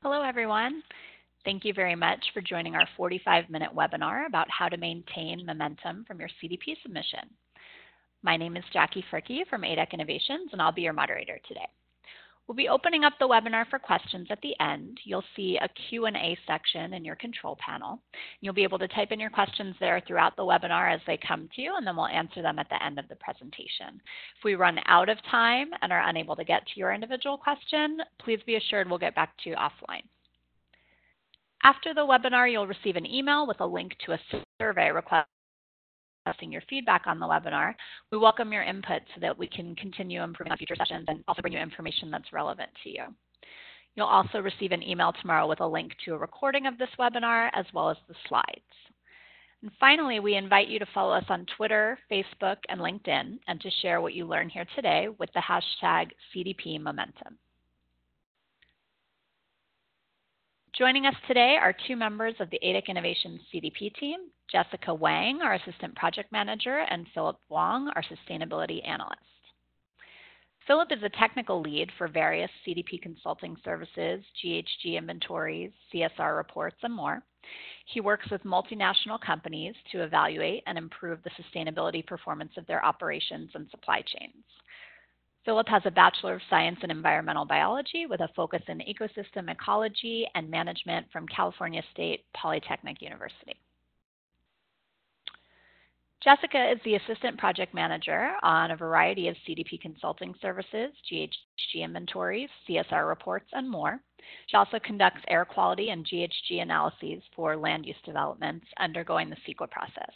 Hello, everyone. Thank you very much for joining our 45-minute webinar about how to maintain momentum from your CDP submission. My name is Jackie Fricke from ADEC Innovations, and I'll be your moderator today. We'll be opening up the webinar for questions at the end. You'll see a Q&A section in your control panel. You'll be able to type in your questions there throughout the webinar as they come to you, and then we'll answer them at the end of the presentation. If we run out of time and are unable to get to your individual question, please be assured we'll get back to you offline. After the webinar, you'll receive an email with a link to a survey requesting your feedback on the webinar. We welcome your input so that we can continue improving on future sessions and also bring you information that's relevant to you. You'll also receive an email tomorrow with a link to a recording of this webinar as well as the slides. And finally, we invite you to follow us on Twitter, Facebook, and LinkedIn, and to share what you learn here today with the hashtag CDP Momentum. Joining us today are two members of the ADEC Innovations CDP team, Jessica Wang, our Assistant Project Manager, and Philip Wong, our Sustainability Analyst. Philip is a technical lead for various CDP consulting services, GHG inventories, CSR reports, and more. He works with multinational companies to evaluate and improve the sustainability performance of their operations and supply chains. Philip has a Bachelor of Science in Environmental Biology with a focus in ecosystem ecology and management from California State Polytechnic University. Jessica is the Assistant Project Manager on a variety of CDP consulting services, GHG inventories, CSR reports, and more. She also conducts air quality and GHG analyses for land use developments undergoing the CEQA process.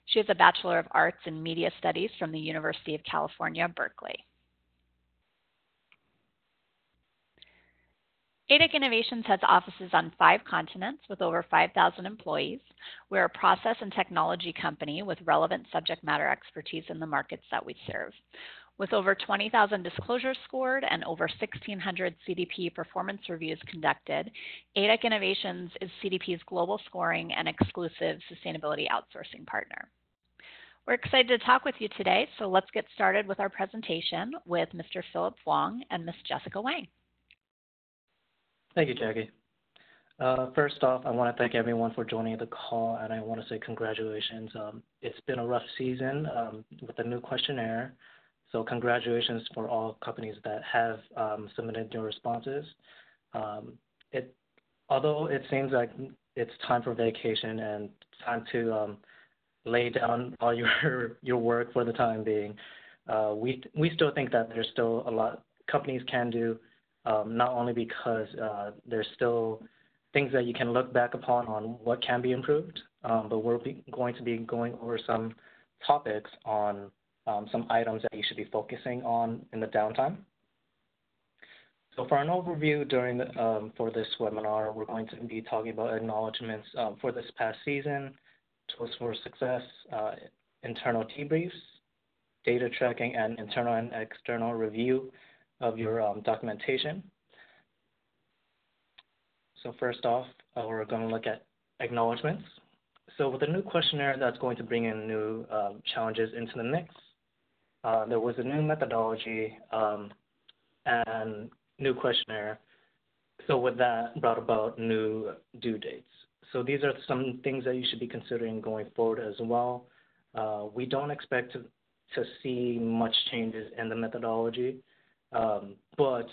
She has a Bachelor of Arts in Media Studies from the University of California, Berkeley. ADEC Innovations has offices on 5 continents with over 5,000 employees. We're a process and technology company with relevant subject matter expertise in the markets that we serve. With over 20,000 disclosures scored and over 1,600 CDP performance reviews conducted, ADEC Innovations is CDP's global scoring and exclusive sustainability outsourcing partner. We're excited to talk with you today, so let's get started with our presentation with Mr. Philip Wong and Ms. Jessica Wang. Thank you, Jackie. First off, I want to thank everyone for joining the call, and I want to say congratulations. It's been a rough season with the new questionnaire, so congratulations for all companies that have submitted their responses. Although it seems like it's time for vacation and time to lay down all your work for the time being, we still think that there's still a lot companies can do. Not only because there's still things that you can look back upon on what can be improved, but we're going to be going over some topics on some items that you should be focusing on in the downtime. So for an overview for this webinar, we're going to be talking about acknowledgments for this past season, tools for success, internal debriefs, data tracking, and internal and external review of your documentation. So first off, we're going to look at acknowledgments. So with the new questionnaire, that's going to bring in new challenges into the mix. There was a new methodology and new questionnaire. So with that brought about new due dates. So these are some things that you should be considering going forward as well. We don't expect to see much changes in the methodology. But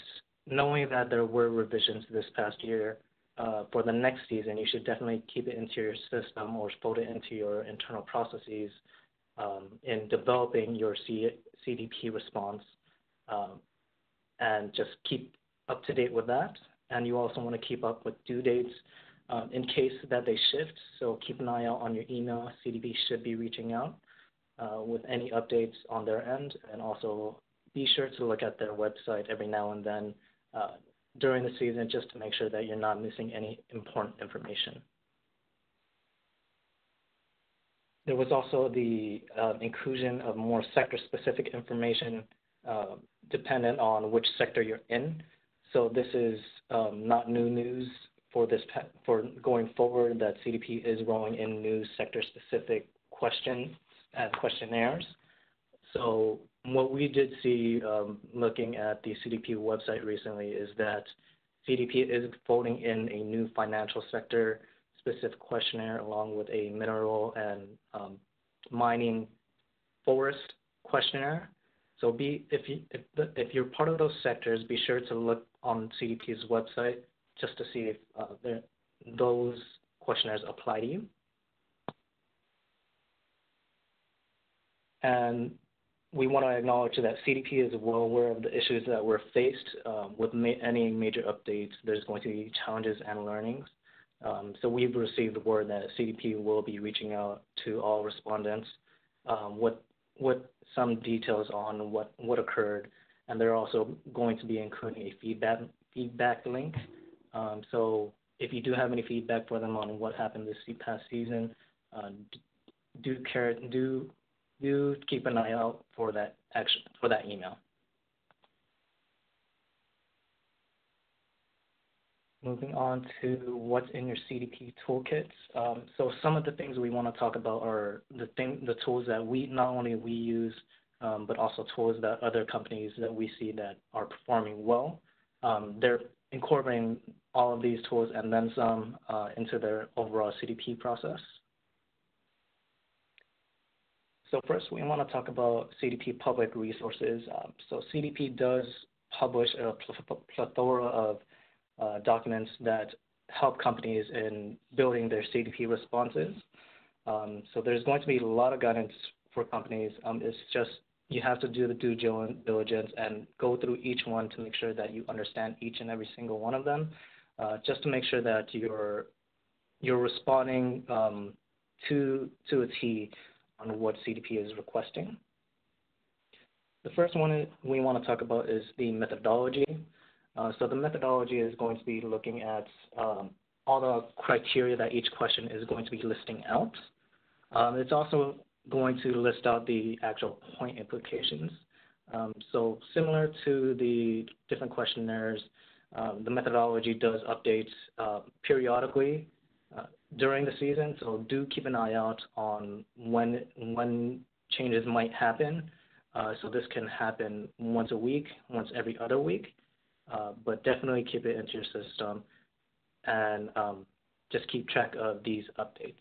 knowing that there were revisions this past year, for the next season, you should definitely keep it into your system or fold it into your internal processes in developing your CDP response and just keep up to date with that. And you also want to keep up with due dates in case that they shift. So keep an eye out on your email. CDP should be reaching out with any updates on their end, and also be sure to look at their website every now and then during the season just to make sure that you're not missing any important information. There was also the inclusion of more sector-specific information dependent on which sector you're in. So this is not new news for going forward, that CDP is rolling in new sector-specific questions and questionnaires. So what we did see looking at the CDP website recently is that CDP is folding in a new financial sector specific questionnaire along with a mineral and mining forest questionnaire. So if you're part of those sectors, be sure to look on CDP's website just to see if those questionnaires apply to you. And we want to acknowledge that CDP is well aware of the issues that we're faced with any major updates. There's going to be challenges and learnings. So we've received word that CDP will be reaching out to all respondents with some details on what occurred, and they're also going to be including a feedback link. So if you do have any feedback for them on what happened this past season, do keep an eye out for that email. Moving on to what's in your CDP toolkits. So some of the things we want to talk about are the tools that not only we use, but also tools that other companies that we see that are performing well. They're incorporating all of these tools and then some into their overall CDP process. So first, we want to talk about CDP public resources. So CDP does publish a plethora of documents that help companies in building their CDP responses. So there's going to be a lot of guidance for companies. It's just you have to do the due diligence and go through each one to make sure that you understand each and every single one of them, just to make sure that you're responding to a T on what CDP is requesting. The first one we want to talk about is the methodology. So the methodology is going to be looking at all the criteria that each question is going to be listing out. It's also going to list out the actual point implications. So similar to the different questionnaires, the methodology does update periodically during the season, so do keep an eye out on when changes might happen. So this can happen once a week, once every other week, but definitely keep it into your system and just keep track of these updates.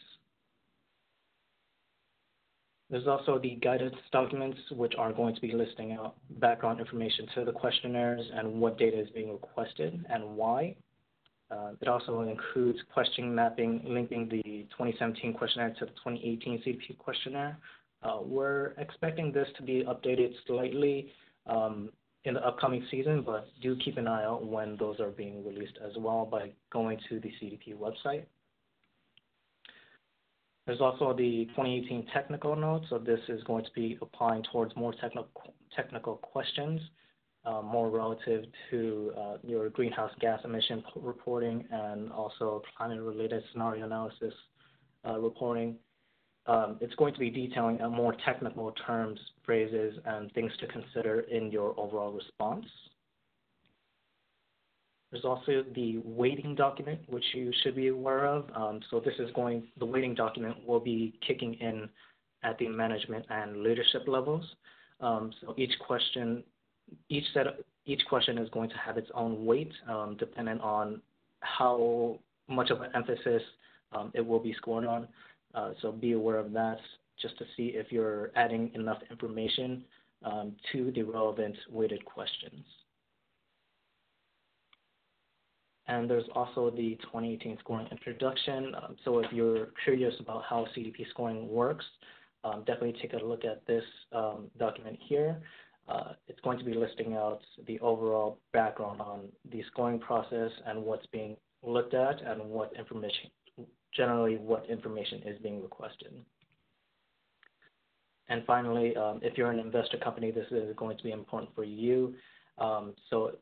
There's also the guidance documents, which are going to be listing out background information to the questionnaires and what data is being requested and why. It also includes question mapping, linking the 2017 questionnaire to the 2018 CDP questionnaire. We're expecting this to be updated slightly in the upcoming season, but do keep an eye out when those are being released as well by going to the CDP website. There's also the 2018 technical note, so this is going to be applying towards more technical questions, more relative to your greenhouse gas emission reporting and also climate-related scenario analysis reporting. It's going to be detailing more technical terms, phrases, and things to consider in your overall response. There's also the weighting document, which you should be aware of. So the weighting document will be kicking in at the management and leadership levels. So each question is going to have its own weight, depending on how much of an emphasis it will be scored on. So be aware of that, just to see if you're adding enough information to the relevant weighted questions. And there's also the 2018 scoring introduction. So if you're curious about how CDP scoring works, definitely take a look at this document here. It's going to be listing out the overall background on the scoring process and what's being looked at and what information is being requested. And finally, if you're an investor company, this is going to be important for you. So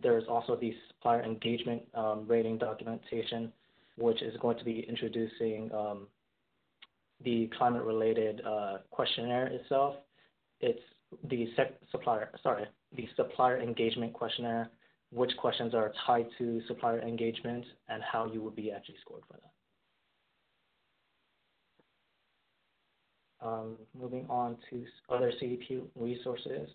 there's also the supplier engagement rating documentation, which is going to be introducing the climate-related questionnaire itself. It's the supplier engagement questionnaire, which questions are tied to supplier engagement, and how you would be actually scored for that. Moving on to other CDP resources.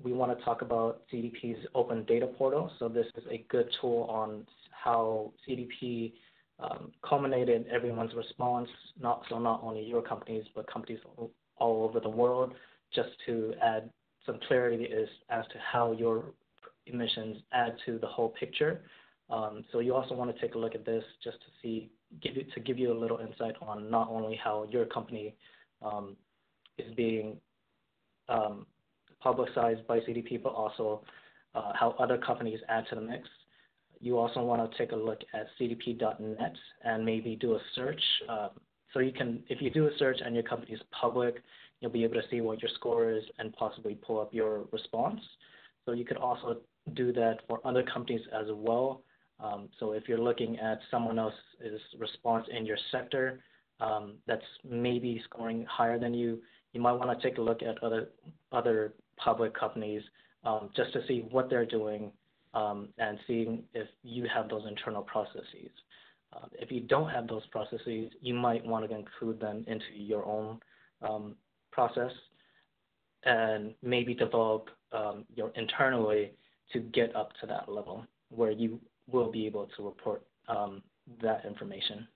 we want to talk about CDP's open data portal. So this is a good tool on how CDP culminated everyone's response, not only your companies, but companies all over the world, just to add some clarity as to how your emissions add to the whole picture. So you also want to take a look at this just to give you a little insight on not only how your company is being publicized by CDP, but also how other companies add to the mix. You also want to take a look at cdp.net and maybe do a search. So you can, if you do a search and your company is public, you'll be able to see what your score is and possibly pull up your response. So you could also do that for other companies as well. So if you're looking at someone else's response in your sector that's maybe scoring higher than you, you might want to take a look at other public companies just to see what they're doing and seeing if you have those internal processes. If you don't have those processes, you might want to include them into your own process and maybe develop your internally to get up to that level where you will be able to report that information.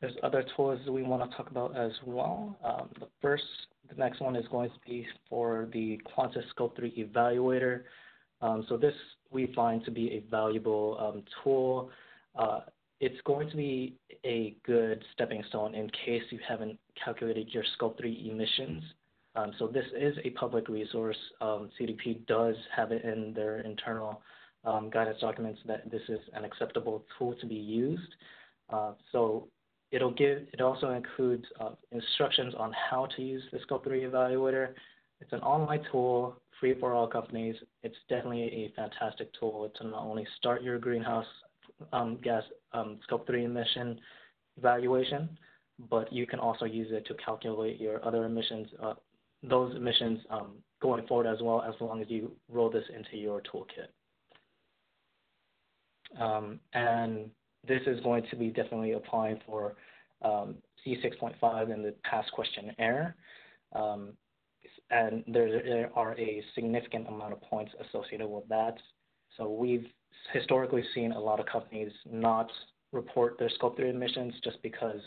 There's other tools that we want to talk about as well. The next one is going to be for the Quanta Scope 3 Evaluator. So this we find to be a valuable tool. It's going to be a good stepping stone in case you haven't calculated your Scope 3 emissions. So this is a public resource. CDP does have it in their internal guidance documents that this is an acceptable tool to be used. So it also includes instructions on how to use the Scope 3 Evaluator. It's an online tool, free for all companies. It's definitely a fantastic tool to not only start your greenhouse gas Scope 3 emission evaluation, but you can also use it to calculate your other emissions, those emissions going forward as well, as long as you roll this into your toolkit. And this is going to be definitely applying for C6.5 in the past questionnaire. And there are a significant amount of points associated with that. So we've historically seen a lot of companies not report their Scope 3 emissions just because,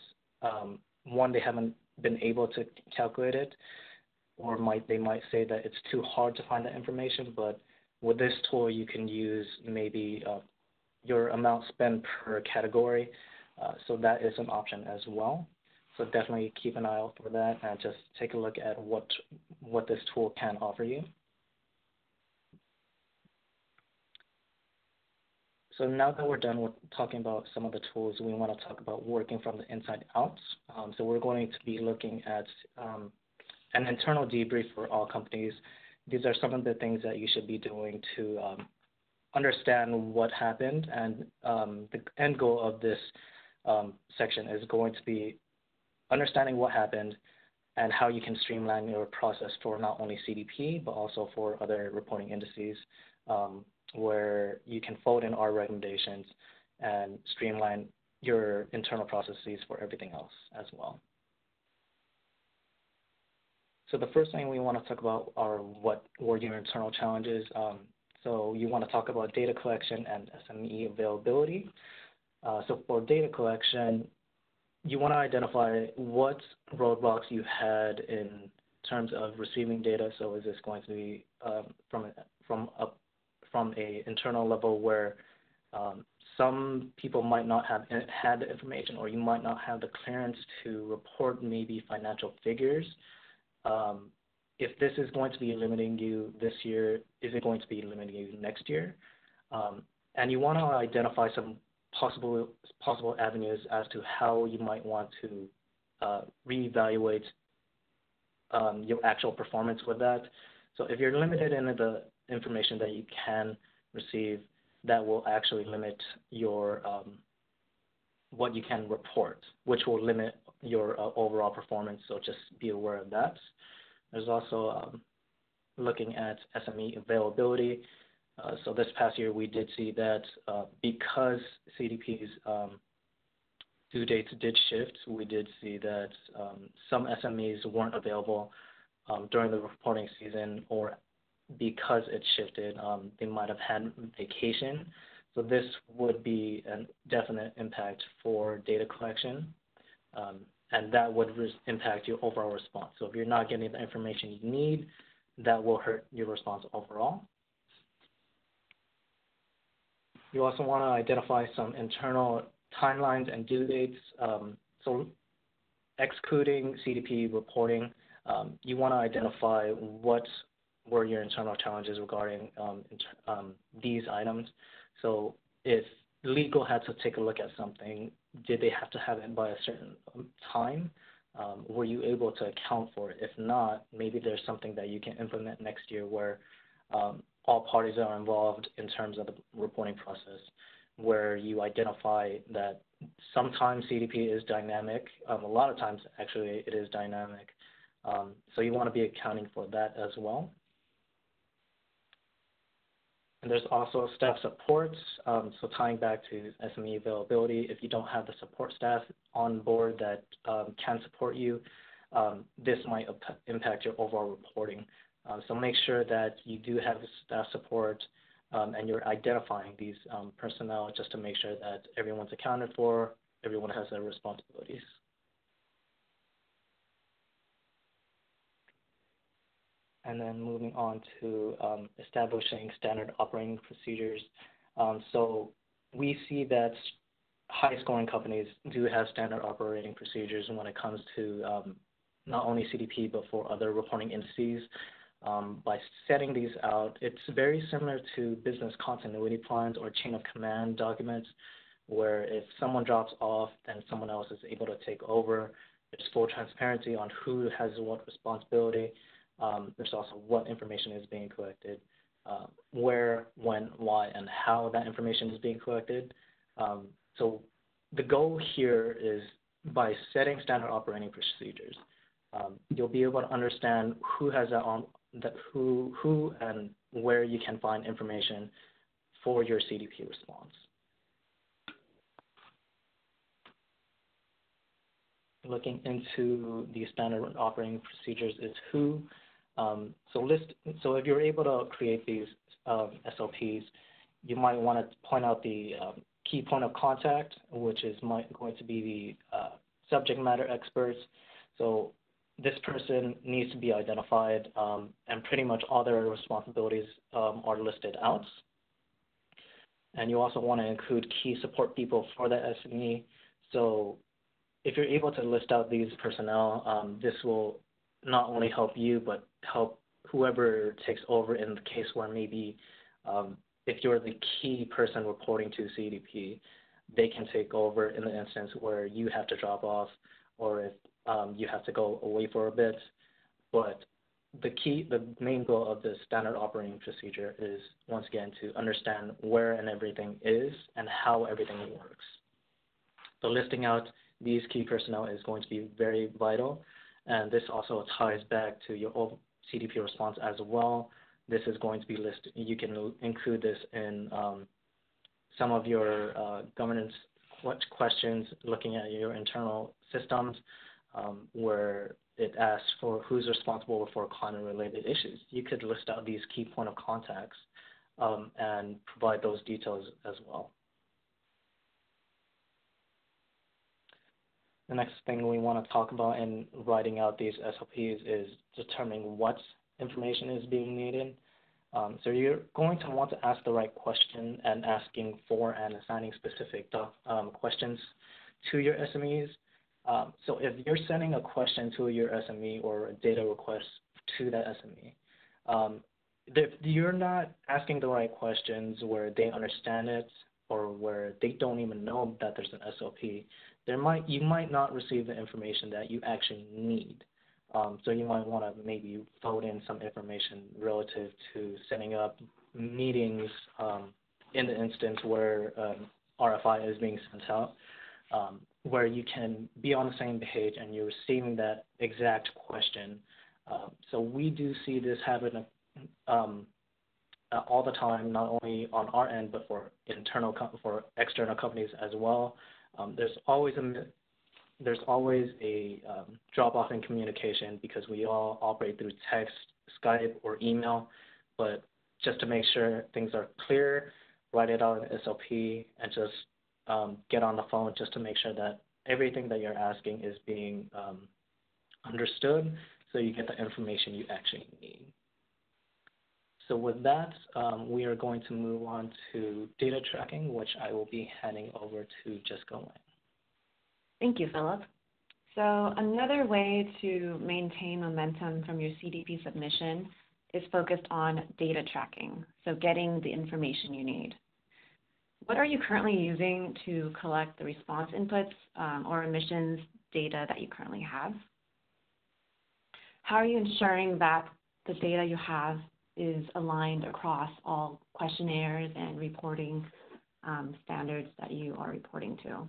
one, they haven't been able to calculate it, or they might say that it's too hard to find that information. But with this tool, you can use maybe your amount spent per category. So that is an option as well. So definitely keep an eye out for that and just take a look at what this tool can offer you. So now that we're done with talking about some of the tools, we want to talk about working from the inside out. So we're going to be looking at an internal debrief for all companies. These are some of the things that you should be doing to understand what happened, and the end goal of this section is going to be understanding what happened and how you can streamline your process for not only CDP, but also for other reporting indices, where you can fold in our recommendations and streamline your internal processes for everything else as well. So the first thing we want to talk about are what were your internal challenges. So you want to talk about data collection and SME availability. So for data collection, you want to identify what roadblocks you had in terms of receiving data. So is this going to be from a internal level where some people might not have had the information, or you might not have the clearance to report maybe financial figures? If this is going to be limiting you this year, is it going to be limiting you next year? And you want to identify some possible avenues as to how you might want to reevaluate your actual performance with that. So if you're limited in the information that you can receive, that will actually limit your what you can report, which will limit your overall performance. So just be aware of that. There's also looking at SME availability. So this past year, we did see that because CDP's due dates did shift, we did see that some SMEs weren't available during the reporting season, or because it shifted, they might have had vacation. So this would be a definite impact for data collection, and that would impact your overall response. So if you're not getting the information you need, that will hurt your response overall. You also want to identify some internal timelines and due dates. So excluding CDP reporting, you want to identify what were your internal challenges regarding these items. So if legal had to take a look at something, did they have to have it by a certain time? Were you able to account for it? If not, maybe there's something that you can implement next year where all parties are involved in terms of the reporting process, where you identify that sometimes CDP is dynamic. A lot of times, actually, it is dynamic. So you want to be accounting for that as well. And there's also staff support. So tying back to SME availability, if you don't have the support staff on board that can support you, this might impact your overall reporting. So make sure that you do have the staff support and you're identifying these personnel just to make sure that everyone's accounted for, everyone has their responsibilities. And then moving on to establishing standard operating procedures. So we see that high-scoring companies do have standard operating procedures when it comes to not only CDP but for other reporting indices. By setting these out, it's very similar to business continuity plans or chain of command documents, where if someone drops off, then someone else is able to take over. There's full transparency on who has what responsibility. There's also what information is being collected, where, when, why, and how that information is being collected. So the goal here is by setting standard operating procedures, you'll be able to understand who has who and where you can find information for your CDP response. Looking into the standard operating procedures is who. So if you're able to create these SOPs, you might want to point out the key point of contact, which is going to be the subject matter experts. So this person needs to be identified, and pretty much all their responsibilities are listed out. And you also want to include key support people for the SME. So if you're able to list out these personnel, this will not only help you, but help whoever takes over in the case where maybe if you're the key person reporting to CDP, they can take over in the instance where you have to drop off or if you have to go away for a bit. But the main goal of the standard operating procedure is, once again, to understand where and everything is and how everything works. So listing out these key personnel is going to be very vital. And this also ties back to your CDP response as well. This is going to be listed. You can include this in some of your governance questions, looking at your internal systems, where it asks for who's responsible for climate-related issues. You could list out these key point of contacts and provide those details as well. The next thing we want to talk about in writing out these SOPs is determining what information is being needed. So you're going to want to ask the right question and asking for and assigning specific questions to your SMEs. So if you're sending a question to your SME or a data request to that SME, if you're not asking the right questions where they understand it or where they don't even know that there's an SOP, you might not receive the information that you actually need. So you might want to maybe fold in some information relative to setting up meetings in the instance where RFI is being sent out, where you can be on the same page and you're receiving that exact question. So we do see this happen all the time, not only on our end, but for external companies as well. There's always there's always a drop-off in communication because we all operate through text, Skype, or email. But just to make sure things are clear, write it out in SOP and just get on the phone just to make sure that everything that you're asking is being understood so you get the information you actually need. So with that, we are going to move on to data tracking, which I will be handing over to Jessica Wang. Thank you, Philip. So another way to maintain momentum from your CDP submission is focused on data tracking, so getting the information you need. What are you currently using to collect the response inputs or emissions data that you currently have? How are you ensuring that the data you have is aligned across all questionnaires and reporting standards that you are reporting to?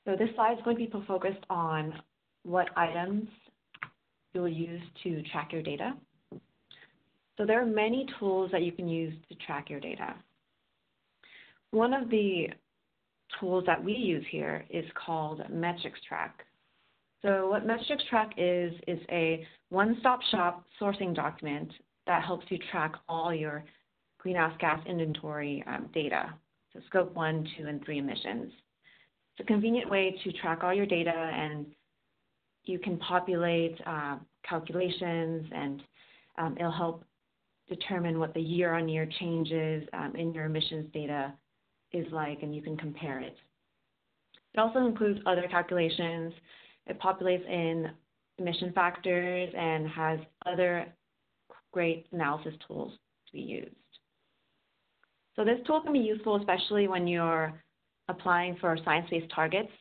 So this slide is going to be focused on what items you'll use to track your data. So there are many tools that you can use to track your data. One of the tools that we use here is called Metrics Track. So what Metrics Track is a one-stop shop sourcing document that helps you track all your greenhouse gas inventory data, so scope 1, 2, and 3 emissions. It's a convenient way to track all your data, and you can populate calculations, and it'll help determine what the year-on-year changes in your emissions data is like, and you can compare it. It also includes other calculations. It populates in emission factors and has other great analysis tools to be used. So this tool can be useful especially when you're applying for science-based targets,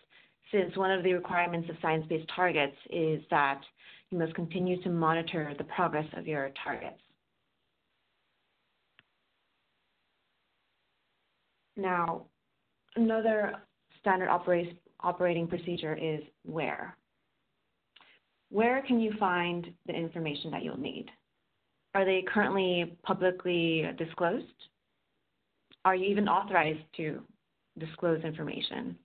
since one of the requirements of science-based targets is that you must continue to monitor the progress of your targets. Now, another standard operating procedure is where. Where can you find the information that you'll need? Are they currently publicly disclosed? Are you even authorized to disclose information?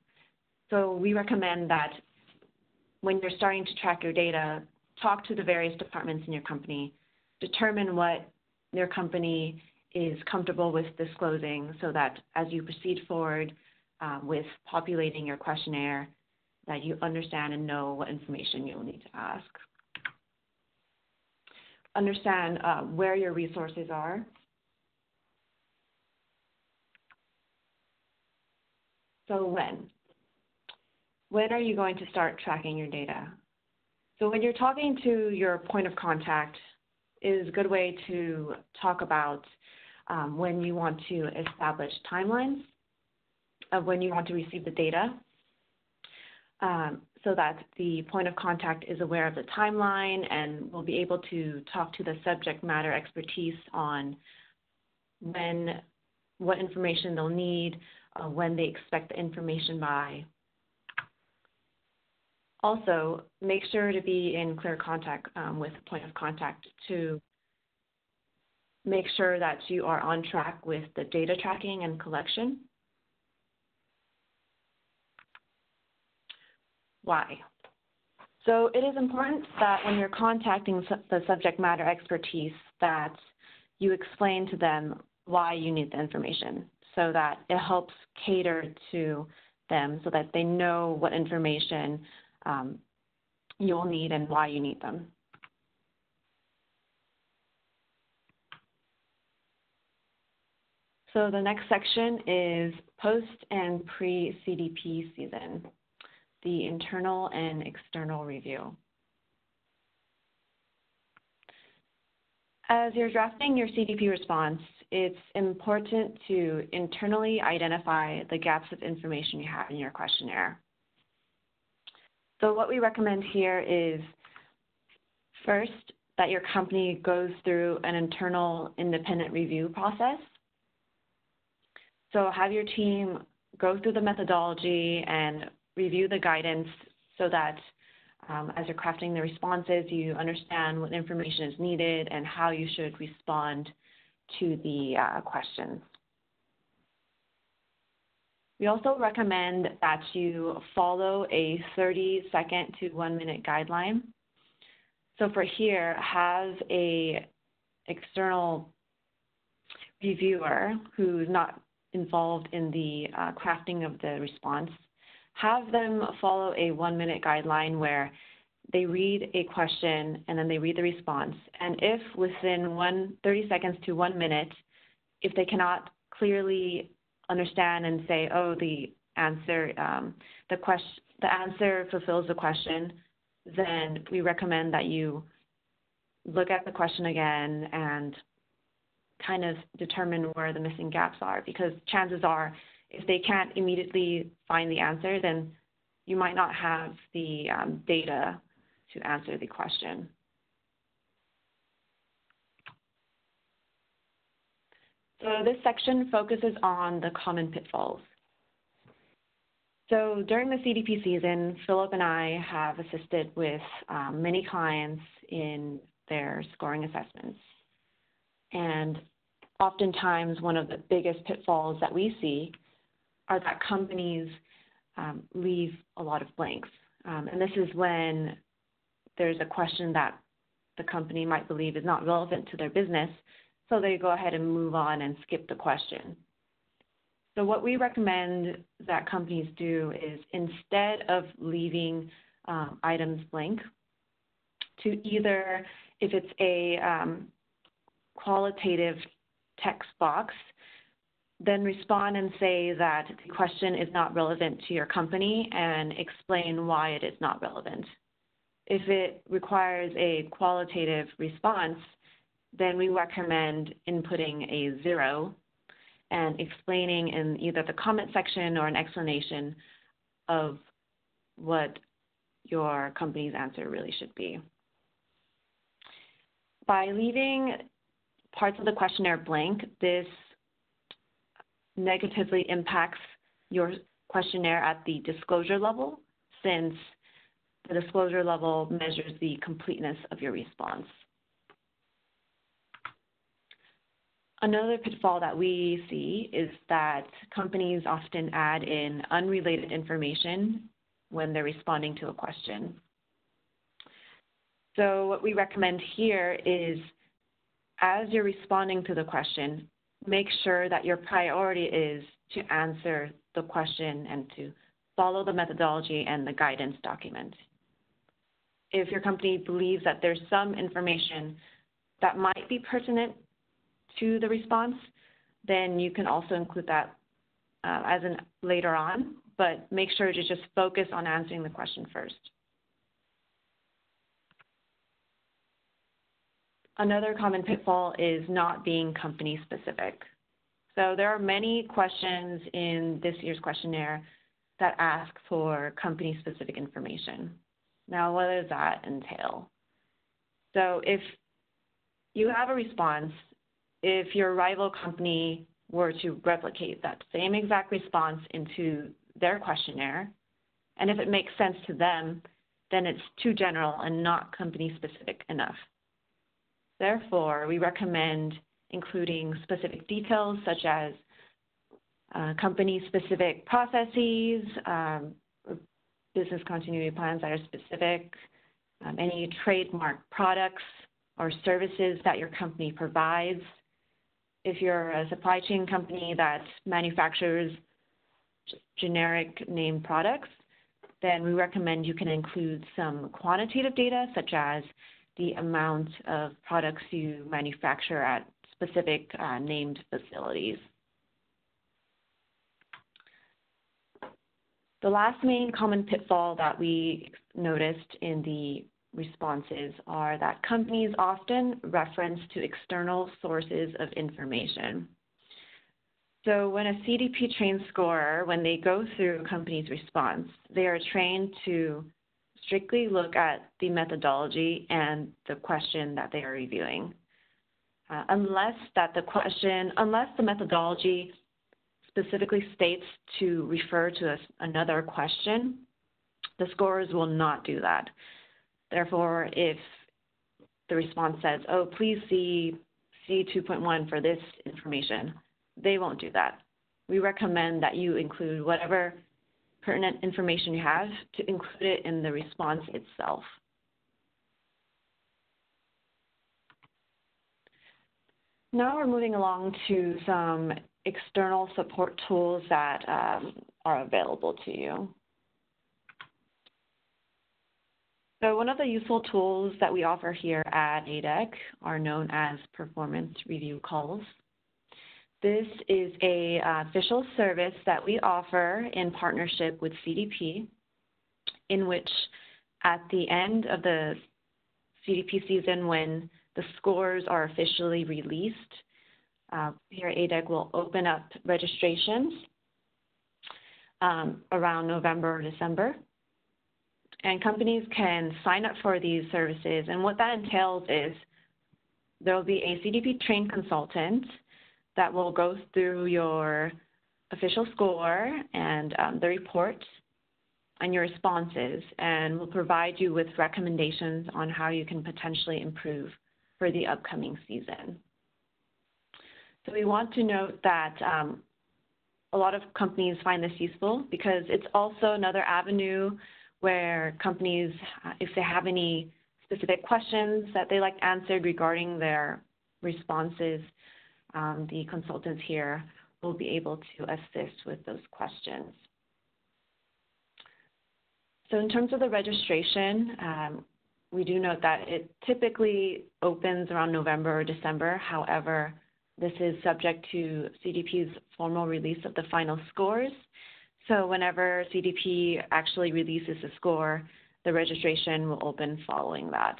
So we recommend that when you're starting to track your data, talk to the various departments in your company, determine what your company is comfortable with disclosing so that as you proceed forward with populating your questionnaire, that you understand and know what information you'll need to ask. Understand where your resources are. So when are you going to start tracking your data? So when you're talking to your point of contact, it is a good way to talk about when you want to establish timelines of when you want to receive the data, so that the point of contact is aware of the timeline and will be able to talk to the subject matter expertise on what information they'll need, when they expect the information by. Also, make sure to be in clear contact with the point of contact to make sure that you are on track with the data tracking and collection. Why? So it is important that when you're contacting the subject matter expertise that you explain to them why you need the information, so that it helps cater to them so that they know what information you'll need and why you need them. So the next section is post and pre-CDP season, the internal and external review. As you're drafting your CDP response, it's important to internally identify the gaps of information you have in your questionnaire. So what we recommend here is, first, that your company goes through an internal independent review process. So have your team go through the methodology and review the guidance so that as you're crafting the responses, you understand what information is needed and how you should respond to the questions. We also recommend that you follow a 30-second to 1-minute guideline. So for here, have a external reviewer who's not involved in the crafting of the response, have them follow a 1-minute guideline where they read a question and then they read the response. And if within 30 seconds to 1 minute, if they cannot clearly understand and say, oh, the answer fulfills the question, then we recommend that you look at the question again and kind of determine where the missing gaps are, because chances are if they can't immediately find the answer, then you might not have the data to answer the question. So this section focuses on the common pitfalls. So during the CDP season, Philip and I have assisted with many clients in their scoring assessments. And oftentimes, one of the biggest pitfalls that we see are that companies leave a lot of blanks. And this is when there's a question that the company might believe is not relevant to their business, so they go ahead and move on and skip the question. So what we recommend that companies do is, instead of leaving items blank, to either, if it's a qualitative text box, then respond and say that the question is not relevant to your company and explain why it is not relevant. If it requires a qualitative response, then we recommend inputting a 0 and explaining in either the comment section or an explanation of what your company's answer really should be. By leaving parts of the questionnaire blank, this negatively impacts your questionnaire at the disclosure level, since the disclosure level measures the completeness of your response. Another pitfall that we see is that companies often add in unrelated information when they're responding to a question. So what we recommend here is, as you're responding to the question, make sure that your priority is to answer the question and to follow the methodology and the guidance document. If your company believes that there's some information that might be pertinent to the response, then you can also include that as in later on, but make sure to just focus on answering the question first. Another common pitfall is not being company specific. So there are many questions in this year's questionnaire that ask for company specific information. Now, what does that entail? So if you have a response, if your rival company were to replicate that same exact response into their questionnaire, and if it makes sense to them, then it's too general and not company specific enough. Therefore, we recommend including specific details such as company-specific processes, business continuity plans that are specific, any trademark products or services that your company provides. If you're a supply chain company that manufactures generic name products, then we recommend you can include some quantitative data such as the amount of products you manufacture at specific named facilities. The last main common pitfall that we noticed in the responses are that companies often reference to external sources of information. So when a CDP trained scorer, when they go through a company's response, they are trained to strictly look at the methodology and the question that they are reviewing. Unless the methodology specifically states to refer to another question, the scorers will not do that. Therefore, if the response says, oh, please see C2.1 for this information, they won't do that. we recommend that you include whatever pertinent information you have to include it in the response itself. Now we're moving along to some external support tools that are available to you. So one of the useful tools that we offer here at ADEC are known as performance review calls. This is a official service that we offer in partnership with CDP, in which at the end of the CDP season, when the scores are officially released, here at ADEC will open up registrations around November or December. And companies can sign up for these services. And what that entails is there will be a CDP trained consultant that will go through your official score and the report and your responses, and will provide you with recommendations on how you can potentially improve for the upcoming season. So we want to note that a lot of companies find this useful because it's also another avenue where companies, if they have any specific questions that they like answered regarding their responses, the consultants here will be able to assist with those questions. So in terms of the registration, we do note that it typically opens around November or December. However, this is subject to CDP's formal release of the final scores. So whenever CDP actually releases a score, the registration will open following that.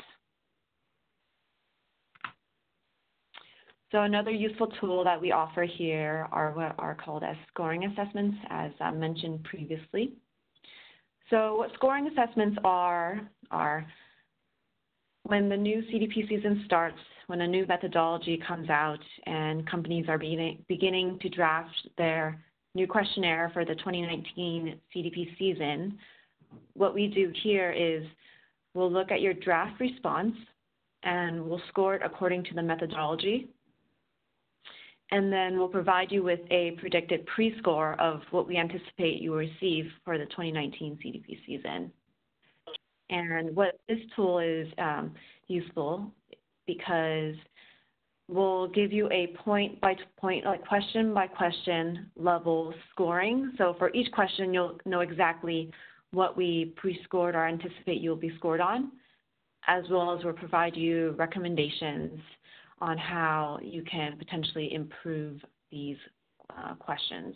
So another useful tool that we offer here are what are called as scoring assessments, as I mentioned previously. So what scoring assessments are when the new CDP season starts, when a new methodology comes out and companies are beginning to draft their new questionnaire for the 2019 CDP season, what we do here is we'll look at your draft response and we'll score it according to the methodology. And then we'll provide you with a predicted pre-score of what we anticipate you will receive for the 2019 CDP season. And what this tool is useful because we'll give you a point-by-point, like question-by-question level scoring. So for each question, you'll know exactly what we pre-scored or anticipate you'll be scored on, as well as we'll provide you recommendations on how you can potentially improve these questions.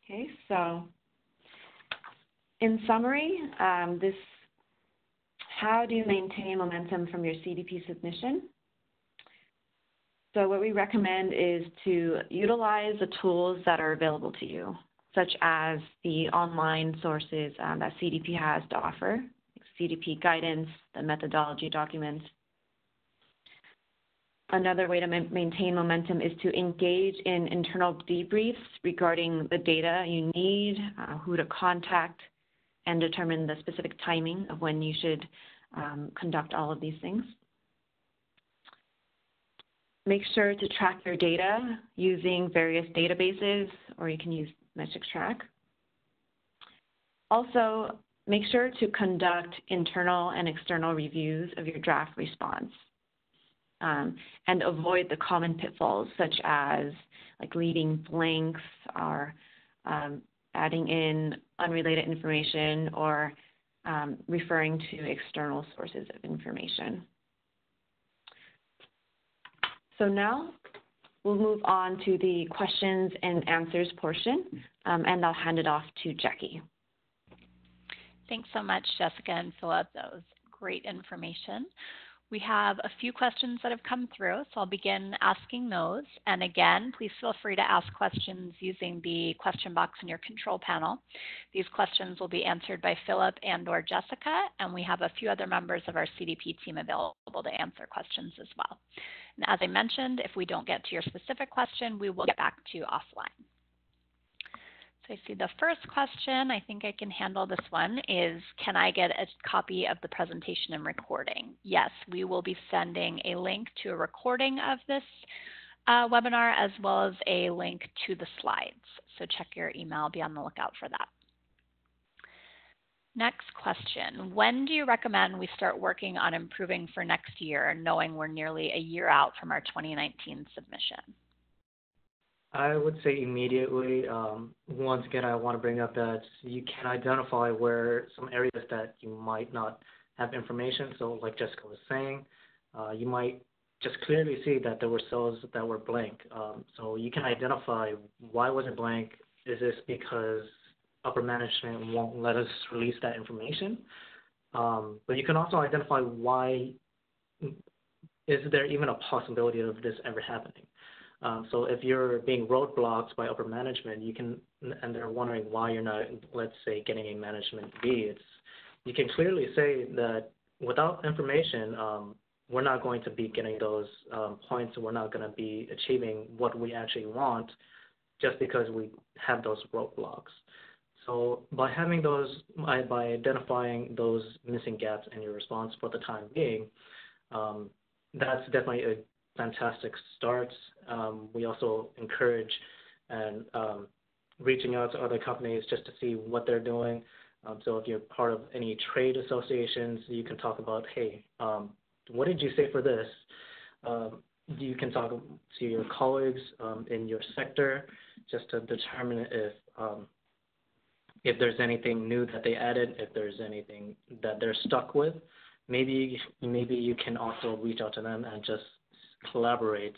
Okay, so in summary, how do you maintain momentum from your CDP submission? So what we recommend is to utilize the tools that are available to you, such as the online sources that CDP has to offer, CDP guidance, the methodology documents. Another way to maintain momentum is to engage in internal debriefs regarding the data you need, who to contact, and determine the specific timing of when you should conduct all of these things. Make sure to track your data using various databases, or you can use MetricTrack. Also, make sure to conduct internal and external reviews of your draft response. And avoid the common pitfalls such as like leaving blanks or adding in unrelated information or referring to external sources of information. So now we'll move on to the questions and answers portion, and I'll hand it off to Jackie. Thanks so much, Jessica and Philip. That was great information. We have a few questions that have come through, so I'll begin asking those. And again, please feel free to ask questions using the question box in your control panel. These questions will be answered by Philip and or Jessica, and we have a few other members of our CDP team available to answer questions as well. And as I mentioned, if we don't get to your specific question, we will get back to you offline. So I see the first question, I think I can handle this one, is can I get a copy of the presentation and recording? Yes, we will be sending a link to a recording of this webinar, as well as a link to the slides. So check your email, be on the lookout for that. Next question, when do you recommend we start working on improving for next year, knowing we're nearly a year out from our 2019 submission? I would say immediately. Once again, I want to bring up that you can identify where some areas that you might not have information. So like Jessica was saying, you might just clearly see that there were cells that were blank. So you can identify why was it blank. Is this because upper management won't let us release that information? But you can also identify why is there even a possibility of this ever happening. So if you're being roadblocked by upper management, and they're wondering why you're not, let's say, getting a management B, you can clearly say that without information, we're not going to be getting those points. We're not going to be achieving what we actually want just because we have those roadblocks. So by by identifying those missing gaps in your response for the time being, that's definitely a fantastic start. We also encourage and reaching out to other companies just to see what they're doing. So if you're part of any trade associations, you can talk about, hey, what did you say for this? You can talk to your colleagues in your sector just to determine if there's anything new that they added, if there's anything that they're stuck with. Maybe you can also reach out to them and just collaborate.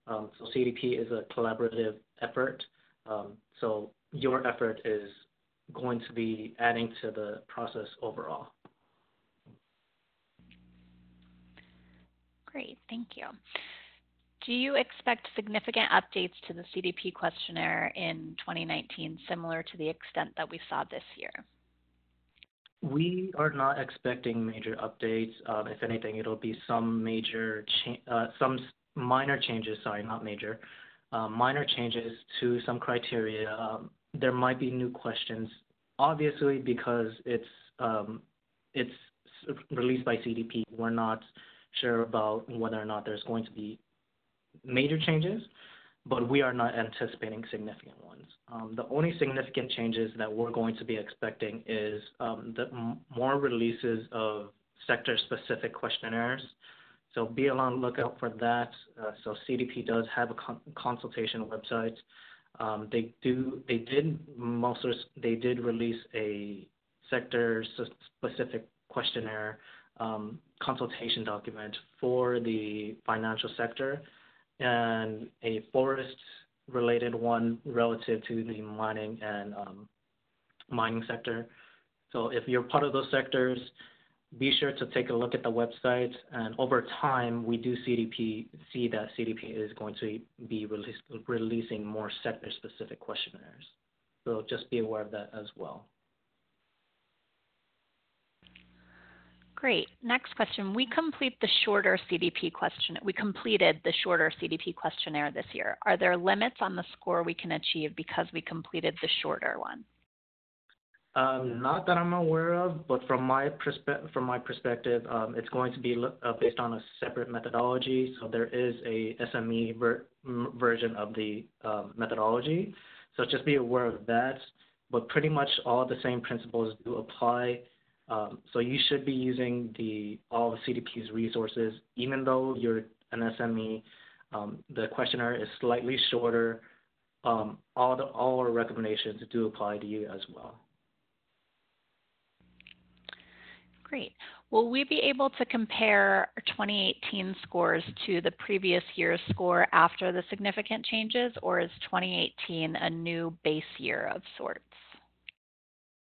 So CDP is a collaborative effort. So your effort is going to be adding to the process overall. Great, thank you. Do you expect significant updates to the CDP questionnaire in 2019, similar to the extent that we saw this year? We are not expecting major updates. If anything, it'll be some minor changes, not major, minor changes to some criteria. There might be new questions, obviously, because it's released by CDP. We're not sure about whether or not there's going to be major changes, but we are not anticipating significant ones. The only significant changes that we're going to be expecting is more releases of sector-specific questionnaires. So be on the lookout for that. So CDP does have a consultation website. They did release a sector-specific questionnaire consultation document for the financial sector, and a forest-related one relative to the mining and mining sector. So if you're part of those sectors, be sure to take a look at the website. And over time, we do see that CDP is going to be releasing more sector-specific questionnaires. So just be aware of that as well. Great. Next question. We completed the shorter CDP questionnaire this year. Are there limits on the score we can achieve because we completed the shorter one? Not that I'm aware of, but from my perspective, it's going to be based on a separate methodology. So there is a SME version of the methodology. So just be aware of that. But pretty much all the same principles do apply. So you should be using all of CDP's resources, even though you're an SME. The questionnaire is slightly shorter. All our recommendations do apply to you as well. Great. Will we be able to compare 2018 scores to the previous year's score after the significant changes, or is 2018 a new base year of sorts?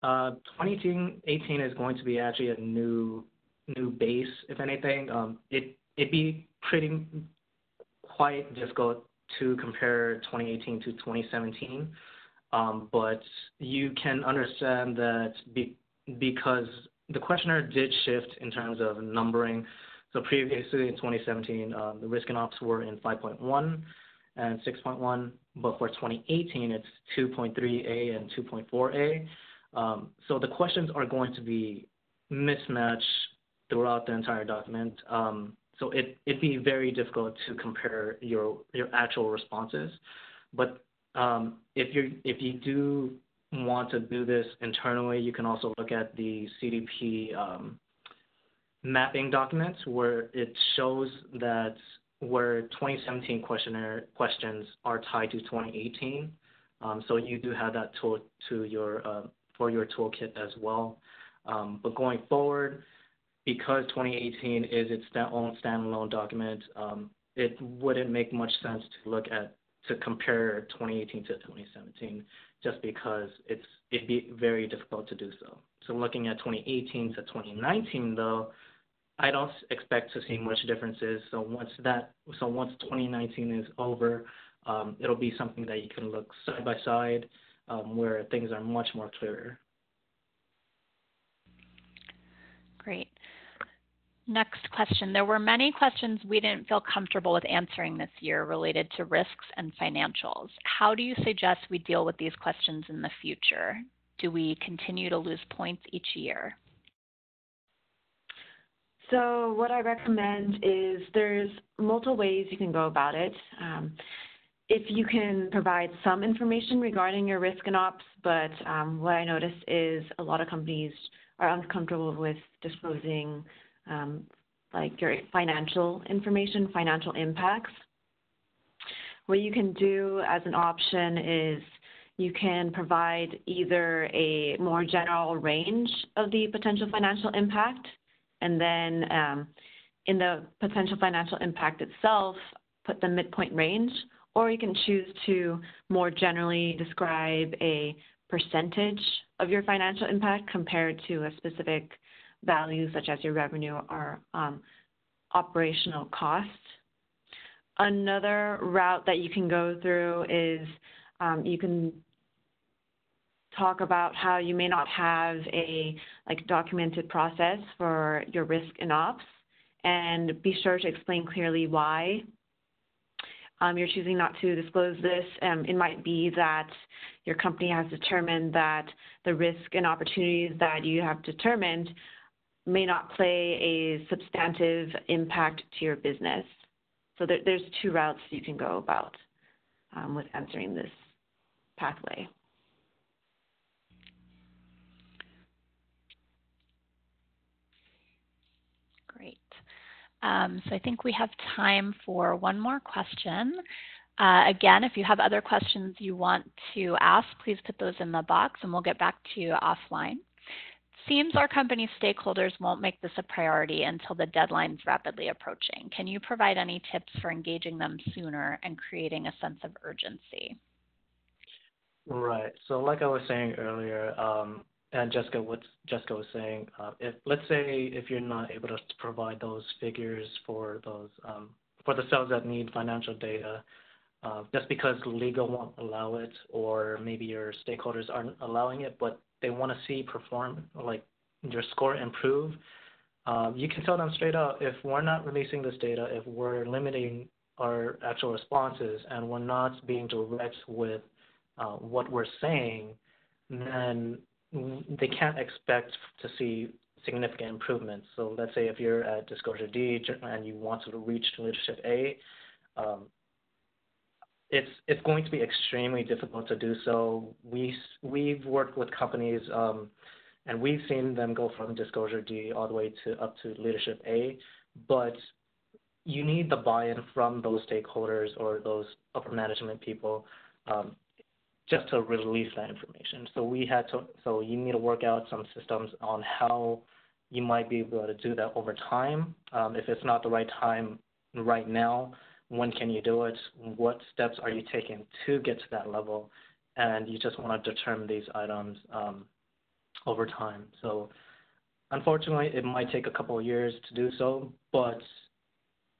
2018 is going to be actually a new base, if anything. It'd be quite difficult to compare 2018 to 2017, but you can understand that because the questionnaire did shift in terms of numbering. So previously in 2017, the risk and ops were in 5.1 and 6.1, but for 2018, it's 2.3A and 2.4A. So the questions are going to be mismatched throughout the entire document. so it'd be very difficult to compare your actual responses. But if you do want to do this internally, you can also look at the CDP mapping documents where it shows that where 2017 questionnaire questions are tied to 2018. So you do have that tool to your for your toolkit as well. But going forward, because 2018 is its own standalone document, it wouldn't make much sense to compare 2018 to 2017, just because it'd be very difficult to do so. So looking at 2018 to 2019, though, I don't expect to see much differences. So once 2019 is over, it'll be something that you can look side by side, where things are much more clearer. Great. Next question. There were many questions we didn't feel comfortable with answering this year related to risks and financials. How do you suggest we deal with these questions in the future? Do we continue to lose points each year? So what I recommend is there's multiple ways you can go about it. If you can provide some information regarding your risk and ops, but what I noticed is a lot of companies are uncomfortable with disclosing like your financial information, financial impacts. What you can do as an option is you can provide either a more general range of the potential financial impact, and then in the potential financial impact itself, put the midpoint range, or you can choose to more generally describe a percentage of your financial impact compared to a specific value, such as your revenue or operational cost. Another route that you can go through is you can talk about how you may not have a documented process for your risk and ops, and be sure to explain clearly why you're choosing not to disclose this. It might be that your company has determined that the risk and opportunities that you have determined may not play a substantive impact to your business. So there's two routes you can go about with answering this pathway. Great. So I think we have time for one more question. Again, if you have other questions you want to ask, please put those in the box and we'll get back to you offline. Seems our company stakeholders won't make this a priority until the deadline's rapidly approaching. Can you provide any tips for engaging them sooner and creating a sense of urgency? Right. So like I was saying earlier, and Jessica was saying, let's say if you're not able to provide those figures for the cells that need financial data, just because legal won't allow it, or maybe your stakeholders aren't allowing it, but they want to see your score improve, you can tell them straight out, if we're not releasing this data, if we're limiting our actual responses and we're not being direct with what we're saying, then they can't expect to see significant improvements. So let's say if you're at Disclosure D and you want to reach Leadership A, it's going to be extremely difficult to do so. We've worked with companies and we've seen them go from Disclosure D all the way up to Leadership A, but you need the buy-in from those stakeholders or those upper management people just to release that information. So you need to work out some systems on how you might be able to do that over time. If it's not the right time right now, when can you do it? What steps are you taking to get to that level? And you just want to determine these items over time. So unfortunately, it might take a couple of years to do so, but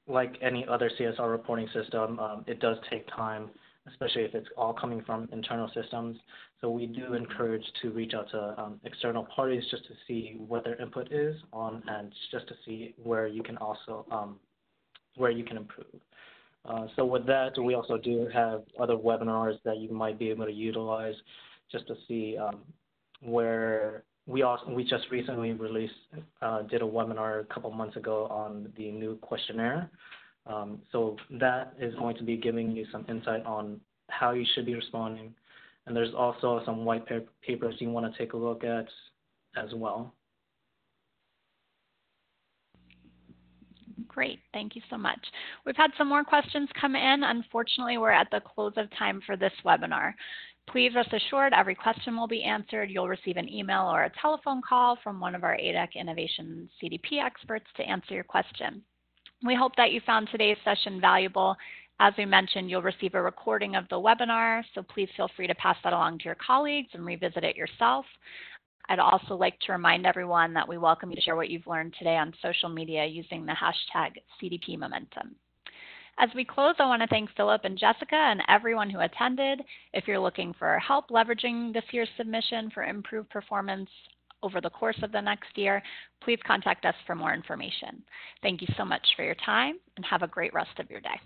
like any other CSR reporting system, it does take time, especially if it's all coming from internal systems. So we do encourage to reach out to external parties just to see what their input is on, and just to see where you can also where you can improve. So with that, we also do have other webinars that you might be able to utilize just to see where we just recently did a webinar a couple months ago on the new questionnaire. So that is going to be giving you some insight on how you should be responding. And there's also some white papers you want to take a look at as well. Great, thank you so much. We've had some more questions come in. Unfortunately, we're at the close of time for this webinar. Please rest assured every question will be answered. You'll receive an email or a telephone call from one of our ADEC Innovations CDP experts to answer your question. We hope that you found today's session valuable. As we mentioned, you'll receive a recording of the webinar, so please feel free to pass that along to your colleagues and revisit it yourself. I'd also like to remind everyone that we welcome you to share what you've learned today on social media using the hashtag CDP Momentum. As we close, I want to thank Philip and Jessica and everyone who attended. If you're looking for help leveraging this year's submission for improved performance over the course of the next year, please contact us for more information. Thank you so much for your time and have a great rest of your day.